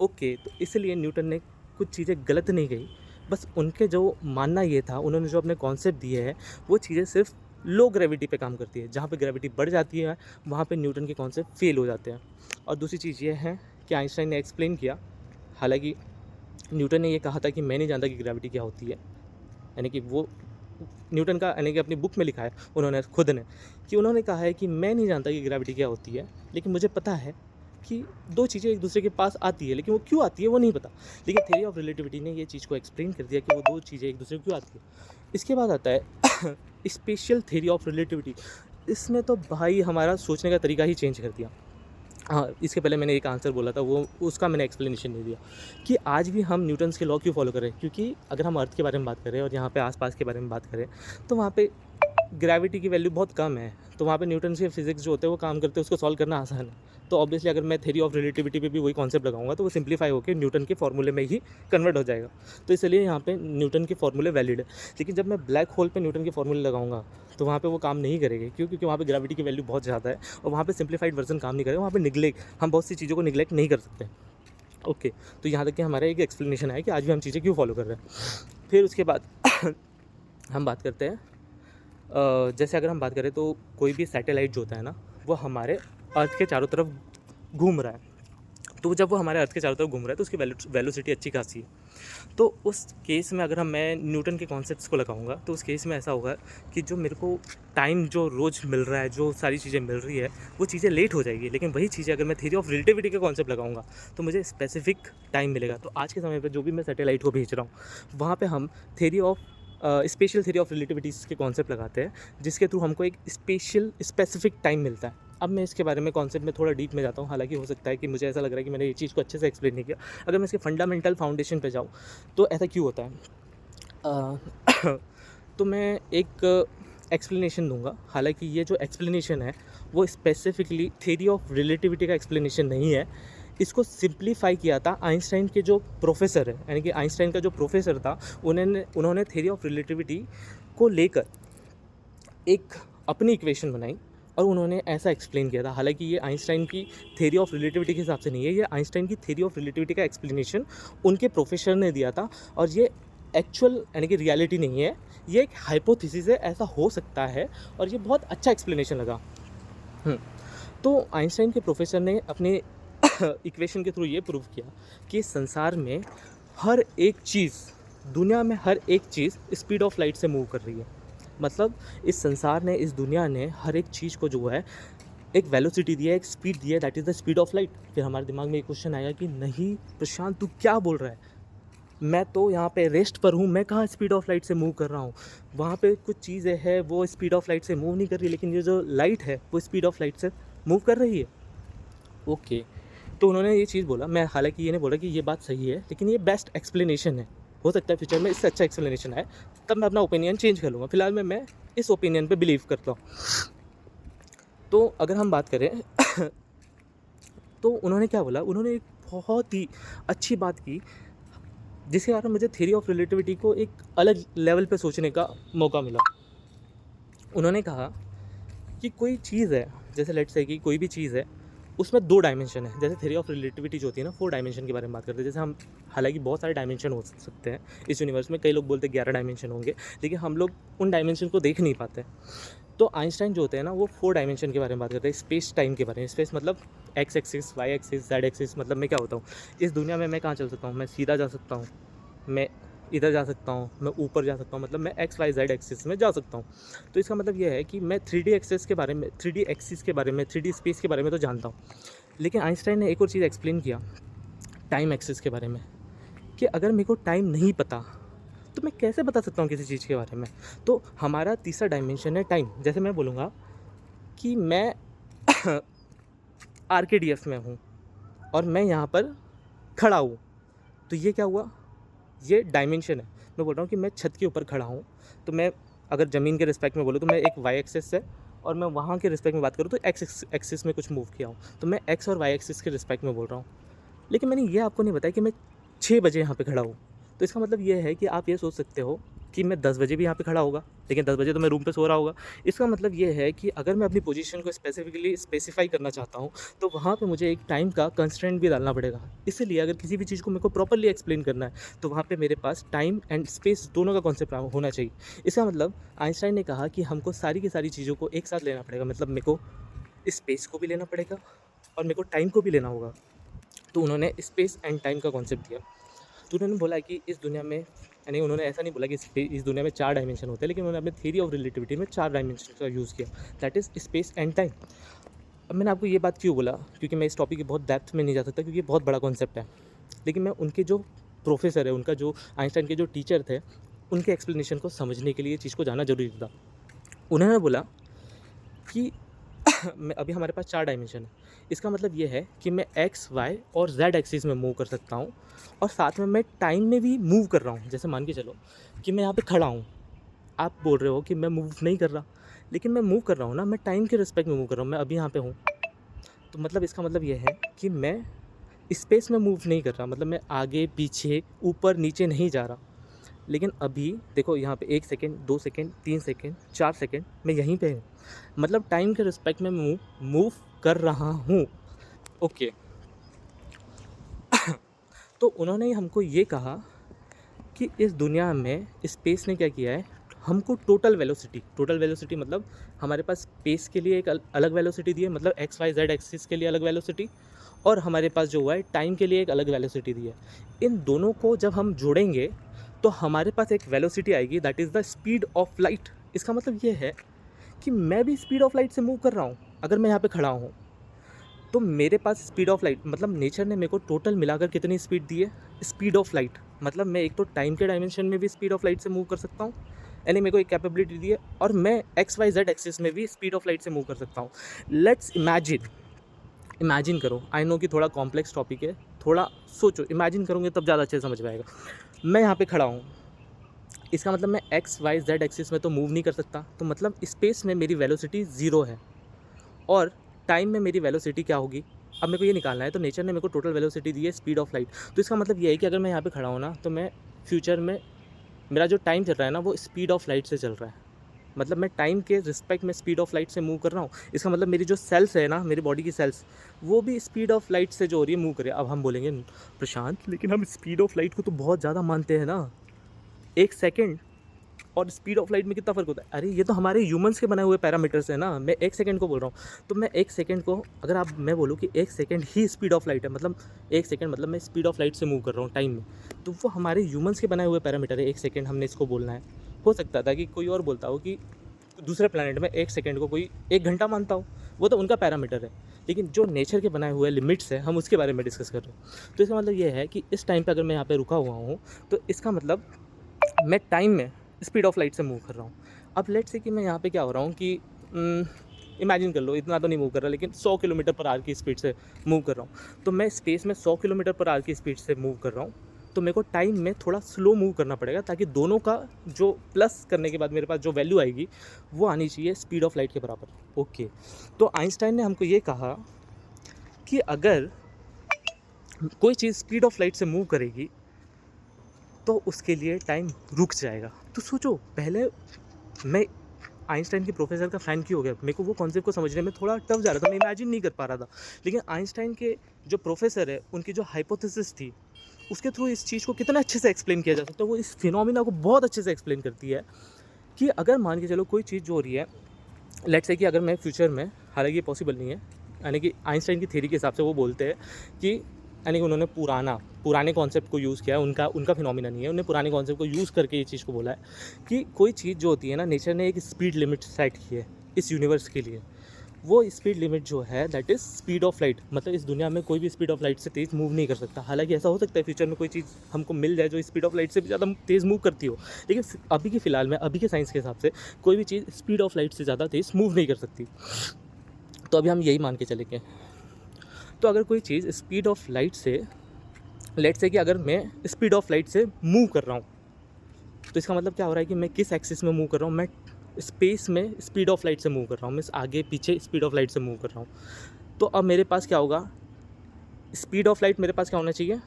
Okay, तो इसलिए न्यूटन ने कुछ चीज़ें गलत नहीं कही, बस उनके जो मानना ये था, उन्होंने जो अपने कॉन्सेप्ट दिए हैं वो चीज़ें सिर्फ लो ग्रेविटी पे काम करती है। जहाँ पे ग्रेविटी बढ़ जाती है वहाँ पे न्यूटन के कॉन्सेप्ट फेल हो जाते हैं। और दूसरी चीज़ ये है कि आइंस्टाइन ने एक्सप्लेन किया, हालांकि न्यूटन ने ये कहा था कि मैं नहीं जानता कि ग्रेविटी क्या होती है, यानी कि वो न्यूटन का यानी कि अपनी बुक में लिखा है उन्होंने खुद ने, कि उन्होंने कहा है कि मैं नहीं जानता कि ग्रेविटी क्या होती है, लेकिन मुझे पता है कि दो चीज़ें एक दूसरे के पास आती है, लेकिन वो क्यों आती है वो नहीं पता। लेकिन थ्योरी ऑफ रिलेटिविटी ने ये चीज़ को एक्सप्लेन कर दिया कि वो दो चीज़ें एक दूसरे को क्यों आती है। इसके बाद आता है स्पेशल थ्योरी ऑफ रिलेटिविटी। इसमें तो भाई हमारा सोचने का तरीका ही चेंज कर दिया। हाँ, इसके पहले मैंने एक आंसर बोला था, वो उसका मैंने एक्सप्लेनेशन नहीं दिया कि आज भी हम न्यूटन्स के लॉ क्यों फॉलो कर रहे हैं। क्योंकि अगर हम अर्थ के बारे में बात करें और यहाँ पे आसपास के बारे में बात करें तो वहाँ पे ग्रेविटी की वैल्यू बहुत कम है, तो वहाँ पे न्यूटन के फिजिक्स जो होते हैं वो काम करते हैं, उसको सॉल्व करना आसान है। तो ऑब्वियसली अगर मैं थ्योरी ऑफ रिलेटिविटी पे भी वही कॉन्सेप्ट लगाऊंगा तो वो सिंप्लीफाई होकर न्यूटन के फॉर्मूले में ही कन्वर्ट हो जाएगा। तो इसलिए यहाँ पे न्यूटन के फॉर्मूले वैलिड है। लेकिन जब मैं ब्लैक होल पे न्यूटन के फॉर्मूले लगाऊंगा तो वहाँ पे वो काम नहीं करेंगे, क्योंकि वहाँ पे ग्रेविटी की वैल्यू बहुत ज़्यादा है और वहाँ पे सिंप्लीफाइड वर्जन काम नहीं करेगा। वहाँ पे निगलेक्ट, हम बहुत सी चीज़ों को निगलेक्ट नहीं कर सकते। ओके, तो यहाँ तक कि हमारा एक एक्सप्लेनेशन है कि आज भी हम चीज़ें क्यों फॉलो कर रहे हैं। फिर उसके बाद हम बात करते हैं, जैसे अगर हम बात करें तो कोई भी सैटेलाइट जो होता है ना वो हमारे अर्थ के चारों तरफ घूम रहा है। तो जब वो हमारे अर्थ के चारों तरफ घूम रहा है तो उसकी वेलोसिटी अच्छी खासी है। तो उस केस में अगर मैं न्यूटन के कॉन्सेप्ट्स को लगाऊंगा तो उस केस में ऐसा होगा कि जो मेरे को टाइम जो रोज़ मिल रहा है, जो सारी चीज़ें मिल रही है, वो चीज़ें लेट हो जाएगी। लेकिन वही चीज़ें अगर मैं थ्योरी ऑफ रिलेटिविटी का कॉन्सेप्ट लगाऊंगा तो मुझे स्पेसिफिक टाइम मिलेगा। तो आज के समय पर जो भी मैं सैटेलाइट को भेज रहा हूँ वहाँ पर हम theory of special theory of relativities के कॉन्सेप्ट लगाते हैं, जिसके थ्रू हमको एक स्पेसिफिक टाइम मिलता है। अब मैं इसके बारे में कॉन्सेप्ट में थोड़ा डीप में जाता हूँ, हालांकि हो सकता है कि मुझे ऐसा लग रहा है कि मैंने ये चीज़ को अच्छे से एक्सप्लेन नहीं किया। अगर मैं इसके फंडामेंटल फाउंडेशन पे जाऊँ तो ऐसा क्यों होता है, तो मैं एक एक्सप्लेनेशन दूंगा। हालांकि ये जो एक्सप्लेनेशन है वो स्पेसिफिकली थ्योरी ऑफ रिलेटिविटी का एक्सप्लेनेशन नहीं है। इसको सिंप्लीफाई किया था आइंस्टाइन के जो प्रोफेसर है, यानी कि आइंस्टाइन का जो प्रोफेसर था उन्होंने थ्योरी ऑफ रिलेटिविटी को लेकर एक अपनी इक्वेशन बनाई और उन्होंने ऐसा एक्सप्लेन किया था। हालांकि ये आइंस्टाइन की थ्योरी ऑफ रिलेटिविटी के हिसाब से नहीं है, ये आइंस्टाइन की थ्योरी ऑफ रिलेटिविटी का एक्सप्लेनेशन उनके प्रोफेसर ने दिया था और ये एक्चुअल यानी कि रियलिटी नहीं है, ये एक हाइपोथेसिस है, ऐसा हो सकता है। और ये बहुत अच्छा एक्सप्लेनेशन लगा। तो आइंस्टाइन के प्रोफेसर ने अपने इक्वेशन के थ्रू ये प्रूव किया कि संसार में हर एक चीज़, दुनिया में हर एक चीज़ स्पीड ऑफ लाइट से मूव कर रही है। मतलब इस संसार ने, इस दुनिया ने हर एक चीज़ को जो है एक वेलोसिटी दी है, एक स्पीड दी है, that is the speed of light. फिर हमारे दिमाग में एक क्वेश्चन आया कि नहीं प्रशांत, तू क्या बोल रहा है, मैं तो यहाँ पे रेस्ट पर हूँ, मैं कहाँ स्पीड ऑफ लाइट से मूव कर रहा हूँ। वहाँ पे कुछ चीज़ें हैं वो स्पीड ऑफ लाइट से मूव नहीं कर रही, लेकिन ये जो लाइट है वो स्पीड ऑफ लाइट से मूव कर रही है। ओके, तो उन्होंने ये चीज़ बोला। मैं हालांकि ये नहीं बोला कि ये बात सही है, लेकिन ये बेस्ट एक्सप्लेनेशन है। हो सकता है फ्यूचर में इससे अच्छा एक्सप्लेनेशन आए, तब मैं अपना ओपिनियन चेंज कर लूँगा। फिलहाल मैं इस ओपिनियन पे बिलीव करता हूँ। तो अगर हम बात करें तो उन्होंने क्या बोला, उन्होंने एक बहुत ही अच्छी बात की जिसके कारण मुझे थ्योरी ऑफ रिलेटिविटी को एक अलग लेवल पे सोचने का मौका मिला। उन्होंने कहा कि कोई चीज़ है, जैसे लेट्स से कि कोई भी चीज़ है उसमें 2 डायमेंशन है। जैसे थ्योरी ऑफ रिलेटिविटी जो होती है ना 4 डायमेंशन के बारे में बात करते हैं। जैसे हम, हालांकि बहुत सारे डायमेंशन हो सकते हैं इस यूनिवर्स में, कई लोग बोलते हैं 11 डायमेंशन होंगे, लेकिन हम लोग उन डायमेंशन को देख नहीं पाते। तो आइंस्टाइन जो होते हैं ना वो 4 डायमेंशन के बारे में बात करते हैं, स्पेस टाइम के बारे में। स्पेस मतलब X axis, Y axis, Z axis. मतलब मैं क्या होता हूँ इस दुनिया में, मैं कहाँ चल सकता हूँ, मैं सीधा जा सकता हूँ, मैं इधर जा सकता हूँ, मैं ऊपर जा सकता हूँ, मतलब मैं एक्स वाई जेड एक्सिस में जा सकता हूँ। तो इसका मतलब ये है कि मैं 3D एक्सिस के बारे में, 3D एक्सिस के बारे में, 3D स्पेस के बारे में तो जानता हूँ। लेकिन आइंस्टाइन ने एक और चीज़ एक्सप्लेन किया टाइम एक्सिस के बारे में, कि अगर मेरे को टाइम नहीं पता तो मैं कैसे बता सकता हूँ किसी चीज़ के बारे में। तो हमारा तीसरा डायमेंशन है टाइम। जैसे मैं बोलूँगा कि मैं RKDF में हूँ और मैं यहाँ पर खड़ा हूँ, तो ये क्या हुआ, ये डायमेंशन है। मैं बोल रहा हूँ कि मैं छत के ऊपर खड़ा हूँ, तो मैं अगर ज़मीन के रिस्पेक्ट में बोलूँ तो मैं एक वाई एक्सिस से, और मैं वहाँ के रिस्पेक्ट में बात करूँ तो एक्स एक्सिस में कुछ मूव किया हूँ, तो मैं एक्स और वाई एक्सिस के रिस्पेक्ट में बोल रहा हूँ। लेकिन मैंने ये आपको नहीं बताया कि मैं 6 बजे यहाँ पे खड़ा हूँ। तो इसका मतलब ये है कि आप ये सोच सकते हो कि मैं 10 बजे भी यहाँ पे खड़ा होगा, लेकिन 10 बजे तो मैं रूम पे सो रहा होगा। इसका मतलब ये है कि अगर मैं अपनी पोजीशन को स्पेसिफिकली स्पेसिफाई करना चाहता हूँ, तो वहाँ पे मुझे एक टाइम का कंस्ट्रेंट भी डालना पड़ेगा। इसीलिए अगर किसी भी चीज़ को मेरे को प्रॉपर्ली एक्सप्लेन करना है, तो वहाँ पे मेरे पास टाइम एंड स्पेस दोनों का कॉन्सेप्ट होना चाहिए। इसका मतलब आइंस्टाइन ने कहा कि हमको सारी की सारी चीज़ों को एक साथ लेना पड़ेगा, मतलब मेरे को स्पेस को भी लेना पड़ेगा और मेरे को टाइम को भी लेना होगा। तो उन्होंने स्पेस एंड टाइम का कॉन्सेप्ट दिया। तो उन्होंने बोला कि इस दुनिया में, यानी उन्होंने ऐसा नहीं बोला कि इस दुनिया में 4 डायमेंशन होते हैं, लेकिन उन्होंने अपने थ्योरी ऑफ रिलेटिविटी में 4 डायमेंशन का यूज़ किया, that is space and time. अब मैंने आपको ये बात क्यों बोला, क्योंकि मैं इस टॉपिक की बहुत डेप्थ में नहीं जा सकता, क्योंकि ये बहुत बड़ा कॉन्सेप्ट है। लेकिन मैं उनके जो प्रोफेसर है, उनका जो आइंस्टाइन के जो टीचर थे, उनके एक्सप्लेनेशन को समझने के लिए चीज़ को जानना ज़रूरी था। उन्होंने बोला कि मैं अभी हमारे पास 4 डायमेंशन है, इसका मतलब ये है कि मैं एक्स वाई और जेड एक्सिस में मूव कर सकता हूँ, और साथ में मैं टाइम में भी मूव कर रहा हूँ। जैसे मान के चलो कि मैं यहाँ पे खड़ा हूँ, आप बोल रहे हो कि मैं मूव नहीं कर रहा, लेकिन मैं मूव कर रहा हूँ ना, मैं टाइम के रिस्पेक्ट में मूव कर रहा हूँ। मैं अभी यहाँ पे हूँ, तो मतलब इसका मतलब ये है कि मैं स्पेस में मूव नहीं कर रहा, मतलब मैं आगे पीछे ऊपर नीचे नहीं जा रहा। लेकिन अभी देखो यहाँ पे 1 सेकेंड, 2 सेकेंड, 3 सेकेंड, 4 सेकेंड मैं यहीं पे हूँ, मतलब टाइम के रिस्पेक्ट में मूव कर रहा हूँ। ओके। तो उन्होंने हमको ये कहा कि इस दुनिया में स्पेस ने क्या किया है, हमको टोटल वेलोसिटी मतलब हमारे पास स्पेस के लिए एक अलग वेलोसिटी दी है, मतलब एक्स वाई जेड एक्सिस के लिए अलग वेलोसिटी, और हमारे पास जो हुआ है टाइम के लिए एक अलग वेलोसिटी दी है। इन दोनों को जब हम जोड़ेंगे तो हमारे पास एक वेलोसिटी आएगी, that is the speed of light. इसका मतलब ये है कि मैं भी स्पीड ऑफ लाइट से मूव कर रहा हूँ। अगर मैं यहाँ पे खड़ा हूँ तो मेरे पास स्पीड ऑफ लाइट, मतलब नेचर ने मेरे को टोटल मिलाकर कितनी स्पीड दी है, स्पीड ऑफ लाइट। मतलब मैं एक तो टाइम के डायमेंशन में भी स्पीड ऑफ लाइट से मूव कर सकता हूँ, यानी मेरे को एक कैपेबिलिटी दी है, और मैं एक्स वाई जेड एक्सिस में भी स्पीड ऑफ लाइट से मूव कर सकता हूँ। लेट्स इमेजिन करो, आई नो कि थोड़ा कॉम्प्लेक्स टॉपिक है, थोड़ा सोचो, इमेजिन करोगे तब ज़्यादा अच्छे से समझ में आएगा। मैं यहाँ पे खड़ा हूँ, इसका मतलब मैं एक्स वाई जेड एक्सिस में तो मूव नहीं कर सकता, तो मतलब स्पेस में मेरी वेलोसिटी 0 है, और टाइम में मेरी वेलोसिटी क्या होगी, अब मेरे को ये निकालना है। तो नेचर ने मेरे को टोटल वेलोसिटी दी है स्पीड ऑफ लाइट। तो इसका मतलब ये है कि अगर मैं यहाँ पे खड़ा हूँ ना, तो मैं फ्यूचर में मेरा जो टाइम चल रहा है ना, वो स्पीड ऑफ लाइट से चल रहा है, मतलब मैं टाइम के रिस्पेक्ट में स्पीड ऑफ लाइट से मूव कर रहा हूँ। इसका मतलब मेरी जो सेल्स है ना, मेरी बॉडी की सेल्स, वो भी स्पीड ऑफ लाइट से जो हो रही है मूव करे। अब हम बोलेंगे प्रशांत, लेकिन हम स्पीड ऑफ लाइट को तो बहुत ज़्यादा मानते हैं ना, 1 सेकेंड और स्पीड ऑफ लाइट में कितना फ़र्क होता है। अरे ये तो हमारे ह्यूमंस के बनाए हुए पैरामीटर्स हैं ना, मैं 1 सेकेंड को बोल रहा हूँ। तो मैं 1 सेकेंड को, अगर आप मैं बोलूँ कि 1 second he speed of light है, मतलब 1 सेकेंड मतलब मैं स्पीड ऑफ लाइट से मूव कर रहा हूँ टाइम में, तो वो हमारे ह्यूमंस के बनाए हुए पैरामीटर है। 1 सेकेंड हमने इसको बोलना है। हो सकता था कि कोई और बोलता हो कि दूसरे प्लानट में 1 सेकेंड को कोई 1 घंटा मानता हो, वो तो उनका पैरामीटर है। लेकिन जो नेचर के बनाए हुए लिमिट्स हैं, हम उसके बारे में डिस्कस कर रहे हैं। तो इसका मतलब ये है कि इस टाइम पे अगर मैं यहाँ पे रुका हुआ हूँ, तो इसका मतलब मैं टाइम में स्पीड ऑफ लाइट से मूव कर रहा हूँ। अब लेट्स से कि मैं यहाँ पे क्या हो रहा हूँ कि इमेजिन कर लो, इतना तो नहीं मूव कर रहा, लेकिन 100 किलोमीटर पर आवर की स्पीड से मूव कर रहा हूँ। तो मैं स्पेस में 100 किलोमीटर पर आवर की स्पीड से मूव कर रहा हूँ, तो मेरे को टाइम में थोड़ा स्लो मूव करना पड़ेगा, ताकि दोनों का जो प्लस करने के बाद मेरे पास जो वैल्यू आएगी वो आनी चाहिए स्पीड ऑफ लाइट के बराबर। ओके। तो आइंस्टाइन ने हमको ये कहा कि अगर कोई चीज़ स्पीड ऑफ लाइट से मूव करेगी तो उसके लिए टाइम रुक जाएगा। तो सोचो, पहले मैं आइंस्टाइन के प्रोफेसर का फ़ैन क्यों हो गया, मेरे को वो कॉन्सेप्ट को समझने में थोड़ा टफ जा रहा था, मैं इमेजिन नहीं कर पा रहा था। लेकिन आइंस्टाइन के जो प्रोफेसर है, उनकी जो हाइपोथेसिस थी, उसके थ्रू इस चीज़ को कितना अच्छे से एक्सप्लेन किया जा सकता है। वो इस फिनोमिना को बहुत अच्छे से एक्सप्लेन करती है कि अगर मान के चलो कोई चीज़ जो हो रही है, लेट्स से कि अगर मैं फ्यूचर में, हालांकि ये पॉसिबल नहीं है, यानी कि आइंस्टाइन की थ्योरी के हिसाब से वो बोलते हैं कि यानी कि उन्होंने पुराने कॉन्सेप्ट को यूज़ किया है, उनका फिनोमिना नहीं है, उन्होंने पुराने कॉन्सेप्ट को यूज़ करके ये चीज़ को बोला है कि कोई चीज़ जो होती है ना, नेचर ने एक स्पीड लिमिट सेट की है इस यूनिवर्स के लिए। वो स्पीड लिमिट जो है that is speed of light, मतलब इस दुनिया में कोई भी स्पीड ऑफ लाइट से तेज़ मूव नहीं कर सकता। हालांकि ऐसा हो सकता है फ्यूचर में कोई चीज़ हमको मिल जाए जो स्पीड ऑफ लाइट से भी ज़्यादा तेज़ मूव करती हो, लेकिन अभी के फ़िलहाल में, अभी के साइंस के हिसाब से कोई भी चीज़ स्पीड ऑफ लाइट से ज़्यादा तेज़ मूव नहीं कर सकती। तो अभी हम यही मान के चलेंगे। तो अगर कोई चीज़ स्पीड ऑफ लाइट से, लेट्स से कि अगर मैं स्पीड ऑफ लाइट से मूव कर रहा हूँ, तो इसका मतलब क्या हो रहा है कि मैं किस एक्सिस में मूव कर रहा हूँ, मैं स्पेस में स्पीड ऑफ लाइट से मूव कर रहा हूँ, मैं आगे पीछे स्पीड ऑफ लाइट से मूव कर रहा हूँ। तो अब मेरे पास क्या होगा, स्पीड ऑफ लाइट मेरे पास क्या होना चाहिए,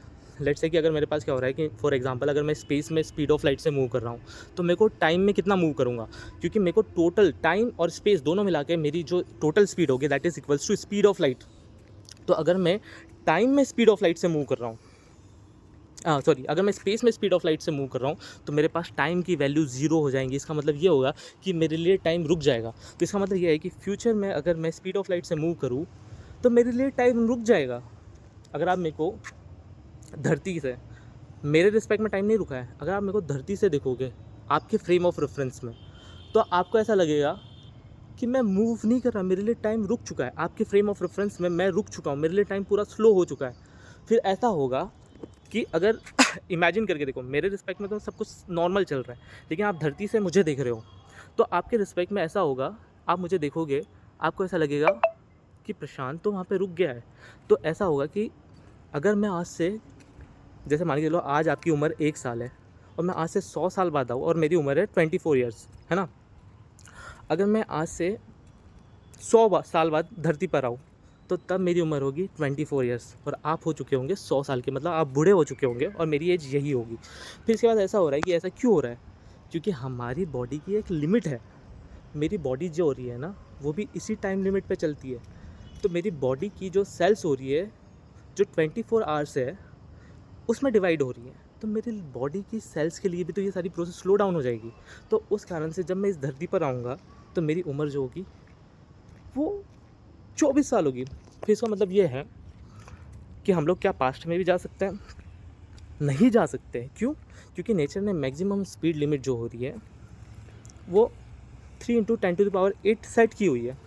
लेट्स से कि अगर मेरे पास क्या हो रहा है कि फॉर एग्जांपल अगर मैं स्पेस में स्पीड ऑफ लाइट से मूव कर रहा हूँ, तो मेरे को टाइम में कितना मूव करूँगा, क्योंकि मेरे को टोटल टाइम और स्पेस दोनों मिला के मेरी जो टोटल स्पीड होगी that is equals to speed of light. तो अगर मैं टाइम में स्पीड ऑफ लाइट से मूव कर रहा हूँ, अगर मैं स्पेस में स्पीड ऑफ लाइट से मूव कर रहा हूँ, तो मेरे पास टाइम की वैल्यू ज़ीरो हो जाएंगी। इसका मतलब ये होगा कि मेरे लिए टाइम रुक जाएगा। तो इसका मतलब ये है कि फ्यूचर में अगर मैं स्पीड ऑफ लाइट से मूव करूँ तो मेरे लिए टाइम रुक जाएगा। अगर आप मेरे को धरती से, मेरे रिस्पेक्ट में टाइम नहीं रुका है, अगर आप मेरे को धरती से देखोगे आपके फ्रेम ऑफ रेफरेंस में, तो आपको ऐसा लगेगा कि मैं मूव नहीं कर रहा, मेरे लिए टाइम रुक चुका है। आपके फ्रेम ऑफ रेफरेंस में मैं रुक चुका हूँ, मेरे लिए टाइम पूरा स्लो हो चुका है। फिर ऐसा होगा कि अगर इमेजिन करके देखो, मेरे रिस्पेक्ट में तो सब कुछ नॉर्मल चल रहा है, लेकिन आप धरती से मुझे देख रहे हो, तो आपके रिस्पेक्ट में ऐसा होगा, आप मुझे देखोगे, आपको ऐसा लगेगा कि प्रशांत तो वहाँ पे रुक गया है। तो ऐसा होगा कि अगर मैं आज से, जैसे मान के चलो आज आपकी उम्र 1 साल है और मैं आज से 100 साल बाद आऊँ और मेरी उम्र है 24 ईयर्स, है ना। अगर मैं आज से 100 साल बाद धरती पर आऊँ, तो तब मेरी उम्र होगी 24 ईयर्स और आप हो चुके होंगे 100 साल के, मतलब आप बूढ़े हो चुके होंगे और मेरी एज यही होगी। फिर इसके बाद ऐसा हो रहा है कि ऐसा क्यों हो रहा है, क्योंकि हमारी बॉडी की एक लिमिट है। मेरी बॉडी जो हो रही है ना, वो भी इसी टाइम लिमिट पे चलती है। तो मेरी बॉडी की जो सेल्स हो रही है, जो 24 आवर्स है, उसमें डिवाइड हो रही है। तो मेरी बॉडी की सेल्स के लिए भी तो ये सारी प्रोसेस स्लो डाउन हो जाएगी। तो उस कारण से जब मैं इस धरती पर आऊँगा तो मेरी उम्र जो होगी वो 24 साल होगी। फिर इसका मतलब ये है कि हम लोग क्या पास्ट में भी जा सकते हैं? नहीं जा सकते हैं। क्यों? क्योंकि नेचर ने मैक्सिमम स्पीड लिमिट जो हो रही है वो 3 × 10⁸ सेट की हुई है।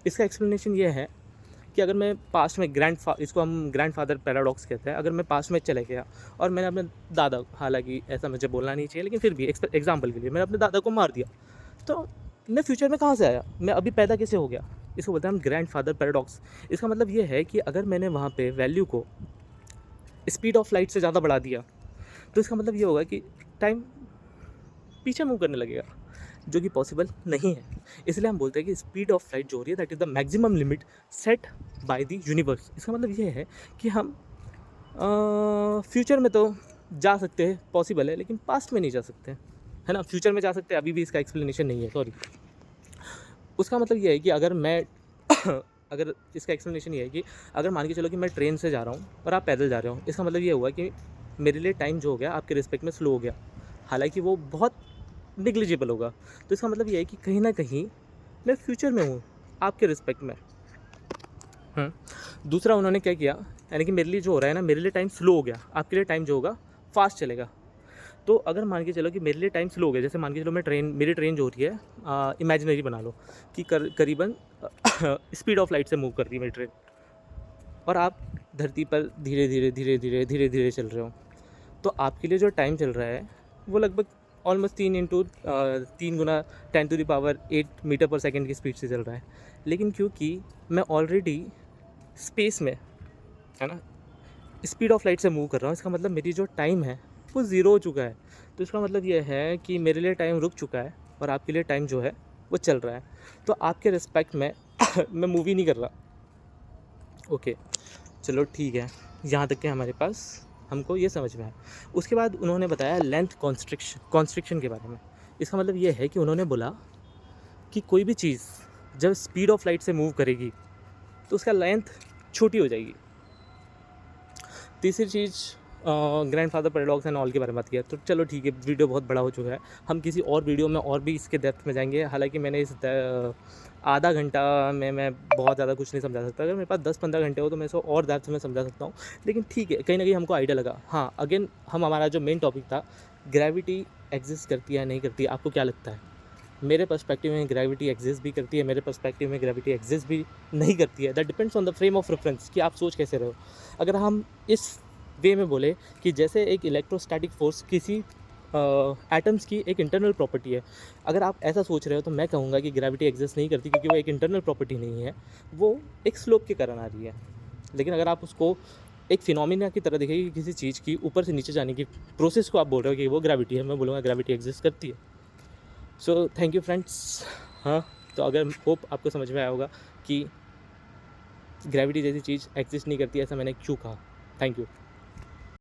इसका एक्सप्लेनेशन ये है कि अगर मैं पास्ट में इसको हम ग्रैंडफादर पैराडॉक्स कहते हैं, अगर मैं पास्ट में चले गया और मैंने अपने दादा, हालांकि ऐसा मुझे बोलना नहीं चाहिए लेकिन फिर भी एग्जाम्पल के लिए मैंने अपने दादा को मार दिया, तो मैं फ्यूचर में कहाँ से आया, मैं अभी पैदा कैसे हो गया? इसको बोलते हैं हम ग्रैंडफादर पैराडॉक्स। इसका मतलब ये है कि अगर मैंने वहाँ पे वैल्यू को स्पीड ऑफ लाइट से ज़्यादा बढ़ा दिया, तो इसका मतलब ये होगा कि टाइम पीछे मूव करने लगेगा, जो कि पॉसिबल नहीं है। इसलिए हम बोलते हैं कि स्पीड ऑफ लाइट जो हो रही है that is the maximum limit set by the universe. इसका मतलब ये है कि हम फ्यूचर में तो जा सकते हैं, पॉसिबल है, लेकिन पास्ट में नहीं जा सकते, है ना। फ्यूचर में जा सकते हैं, अभी भी इसका एक्सप्लेनेशन नहीं है, सॉरी। उसका मतलब ये है कि अगर मैं अगर इसका एक्सप्लेनेशन ये है कि अगर मान के चलो कि मैं ट्रेन से जा रहा हूँ और आप पैदल जा रहे हो, इसका मतलब ये हुआ कि मेरे लिए टाइम जो हो गया आपके रिस्पेक्ट में स्लो हो गया, हालांकि वो बहुत निग्लिजिबल होगा। तो इसका मतलब ये है कि कहीं ना कहीं मैं फ्यूचर में हूँ आपके रिस्पेक्ट में। दूसरा उन्होंने क्या किया, यानी कि मेरे लिए जो हो रहा है ना, मेरे लिए टाइम स्लो हो गया, आपके लिए टाइम जो होगा फास्ट चलेगा। तो अगर मान के चलो कि मेरे लिए टाइम स्लो हो गया, जैसे मान के चलो मेरी ट्रेन जो हो रही है, इमेजिनरी बना लो कि करीबन स्पीड ऑफ लाइट से मूव कर रही है मेरी ट्रेन, और आप धरती पर धीरे धीरे धीरे धीरे धीरे धीरे चल रहे हो, तो आपके लिए जो टाइम चल रहा है वो लगभग ऑलमोस्ट 3 गुना 10⁸ मीटर पर सेकेंड की स्पीड से चल रहा है। लेकिन क्योंकि मैं ऑलरेडी स्पेस में, है ना, स्पीड ऑफ लाइट से मूव कर रहा हूँ, इसका मतलब मेरी जो टाइम है वो ज़ीरो हो चुका है। तो इसका मतलब ये है कि मेरे लिए टाइम रुक चुका है और आपके लिए टाइम जो है वो चल रहा है। तो आपके रिस्पेक्ट में मैं मूव ही नहीं कर रहा। ओके, चलो ठीक है, यहाँ तक के हमारे पास हमको ये समझ में आया। उसके बाद उन्होंने बताया लेंथ कॉन्स्ट्रिक्शन के बारे में। इसका मतलब ये है कि उन्होंने बोला कि कोई भी चीज़ जब स्पीड ऑफ लाइट से मूव करेगी तो उसका लेंथ छोटी हो जाएगी। तीसरी चीज़ ग्रैंडफादर पैराडॉक्स एंड ऑल के बारे में बात किया। तो चलो ठीक है, वीडियो बहुत बड़ा हो चुका है, हम किसी और वीडियो में और भी इसके डेप्थ में जाएंगे। हालांकि मैंने इस आधा घंटा में मैं बहुत ज़्यादा कुछ नहीं समझा सकता। अगर मेरे पास 10-15 घंटे हो तो मैं इसको और डेप्थ में समझा सकता हूँ, लेकिन ठीक है, कहीं ना कहीं हमको आइडिया लगा। हाँ, अगेन हमारा जो मेन टॉपिक था, ग्रेविटी एग्जिस्ट करती है नहीं करती है, आपको क्या लगता है? मेरे पर्सपेक्टिव में ग्रेविटी एग्जिस्ट भी करती है, मेरे पर्सपेक्टिव में ग्रेविटी एग्जिस्ट भी नहीं करती है। That depends on the frame of reference कि आप सोच कैसे रहे हो। अगर हम इस वे में बोले कि जैसे एक इलेक्ट्रोस्टैटिक फोर्स किसी एटम्स की एक इंटरनल प्रॉपर्टी है, अगर आप ऐसा सोच रहे हो तो मैं कहूँगा कि ग्रेविटी एग्जिस्ट नहीं करती, क्योंकि वो एक इंटरनल प्रॉपर्टी नहीं है, वो एक स्लोप के कारण आ रही है। लेकिन अगर आप उसको एक फिनोमिना की तरह देखेंगे कि किसी चीज़ की ऊपर से नीचे जाने की प्रोसेस को आप बोल रहे हो कि वो ग्रेविटी है, मैं बोलूँगा ग्रेविटी एग्जिस्ट करती है। So thank you friends. हाँ, तो अगर होप आपको समझ में आया होगा कि ग्रेविटी जैसी चीज़ एग्जिस्ट नहीं करती, ऐसा मैंने क्यों कहा। Thank you.